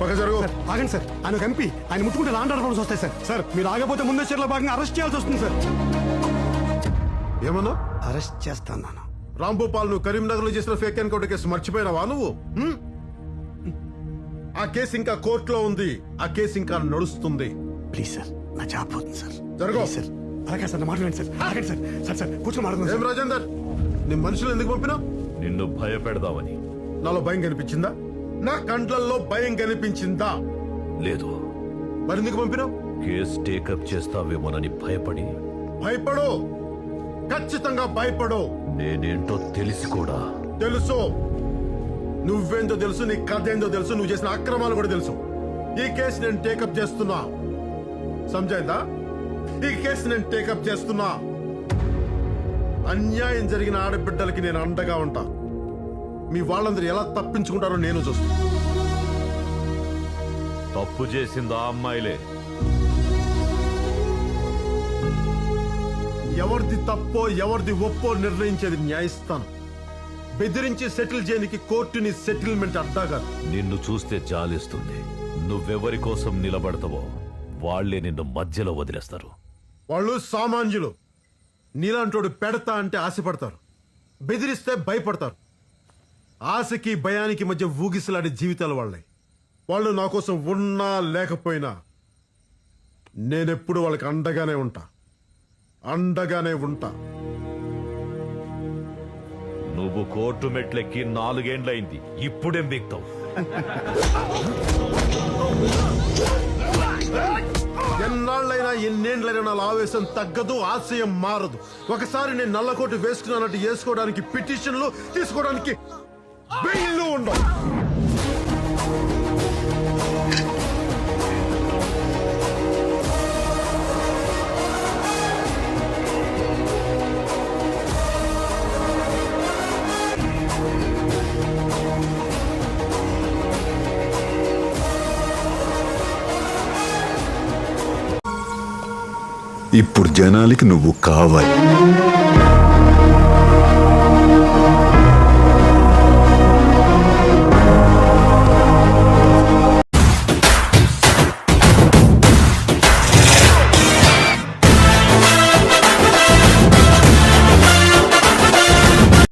పక్క జరుగు. ఆగండి సార్, ఆయన ఒక ఎంపీ, ఆయన ముట్టుకుంటే లాండ్ ఆర్డర్ ప్రాబ్లమ్స్ వస్తాయి సార్. సార్ మీరు ఆగపోతే ముందే చర్యలో భాగంగా అరెస్ట్ చేయాల్సి వస్తుంది సార్. ఏమన్నా అరెస్ట్ చేస్తాను. రాంభూపాల్, నువ్వు కరీంనగర్ లో చేసిన ఫేక్ ఎన్కౌంటర్ కేసు మర్చిపోయినావా నువ్వు? ఆ కేసు ఇంకా కోర్టులో ఉంది, ఆ కేసు ఇంకా నడుస్తుంది. ప్లీజ్ సార్, నా జాబ్ పోతుంది సార్. జరగవు సార్. అలాగే సార్, నా మాట్లాడండి సార్. ఆగండి సార్. సార్ సార్ కూర్చొని మాట్లాడుతుంది. ఏం రాజేందర్, నీ మనుషులు ఎందుకు పంపినా? నిన్ను భయపెడదామని. నాలో భయం కనిపించిందా? నా కండ్లల్లో భయం కనిపించిందా? లేదు. మరెందుకు పంపినావు? కేస్ టేకప్ చేస్తావేమోనని భయపడి. భయపడు, ఖచ్చితంగా భయపడు. నేనేంటో తెలిసి కూడా. తెలుసు, నువ్వేందో తెలుసు, నీ కథ ఏందో తెలుసు, నువ్వు చేసిన అక్రమాలు కూడా తెలుసు. ఈ కేసు నేను టేకప్ చేస్తున్నా, సమజైందా? ఈ కేసు నేను టేకప్ చేస్తున్నా. అన్యాయం జరిగిన ఆడబిడ్డలకి నేను అండగా ఉంటా. మీ వాళ్ళందరూ ఎలా తప్పించుకుంటారో నేను చూస్తా. తప్పు చేసింది ఆ అమ్మాయిలే. ఎవరిది తప్పో ఎవరిది ఒప్పో నిర్ణయించేది న్యాయస్థానం. బెదిరించి సెటిల్ చేయడానికి కోర్టుని సెటిల్మెంట్ అడ్డా కాదు. నిన్ను చూస్తే జాలిస్తుంది. నువ్వెవరి కోసం నిలబడతావో వాళ్లే నిన్ను మధ్యలో వదిలేస్తారు. వాళ్ళు సామాన్యులు. నీలాంటోడు పెడతా అంటే ఆశపడతారు, బెదిరిస్తే భయపడతారు. ఆశకి భయానికి మధ్య ఊగిసలాడే జీవితాలు వాళ్ళే. వాళ్ళు నా కోసం ఉన్నా లేకపోయినా నేనెప్పుడు వాళ్ళకి అండగానే ఉంటా, అండగానే ఉంటా. నువ్వు కోర్టు మెట్లెక్కి 4 ఏండ్లయింది, ఇప్పుడేం బిక్తావు? ఎన్నాళ్ళైనా ఎన్నేండ్లైనా నా ఆవేశం తగ్గదు, ఆశయం మారదు. ఒకసారి నేను నల్లకోటు వేసుకున్నానంటే వేసుకోవడానికి పిటిషన్లు తీసుకోవడానికి బెయిల్లు ఉండవు. ఇప్పుడు జనాలకి నువ్వు కావాలి.